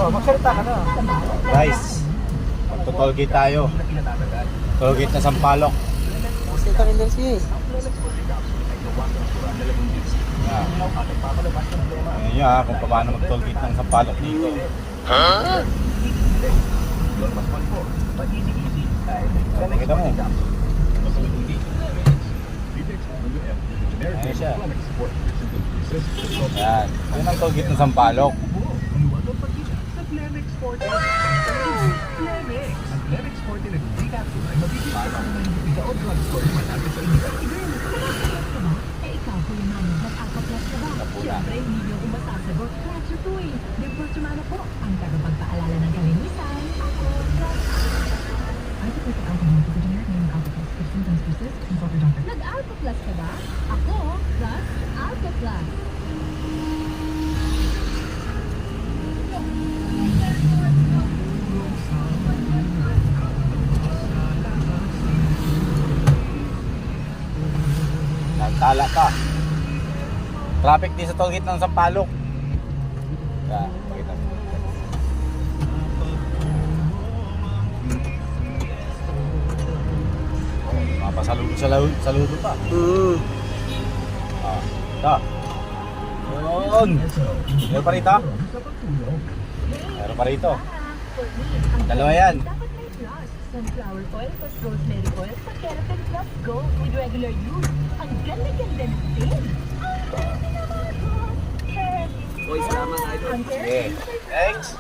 Magsalita ka na. Guys, magto-tollgate tayo. Tollgate na Sampaloc. Magsalita rin din siya eh. Ayan nyo ha, kung paano mag-tollgate ng Sampaloc dito. Nakikita mo. Ayan siya. Ayan. Ayan ang tollgate ng Sampaloc. Napula. Ang tagapagpaalala ng kalinisan. Nag-Alpha Plus ka ba? Ako, plus Alpha Plus. Nagtala ka. Traffic din sa tollgate ng Sampaloc. Ayan, pakita mo. Mapasaludo saludo pa. Ito. Yun. Meron pa rito? Meron pa rito. Dalawa yan. Sunflower oil plus rosemary oil sa Keratin Plus Go with regular use. Ang ganda-ganda ng thing. Uy, salamat idol. Okay. Thanks.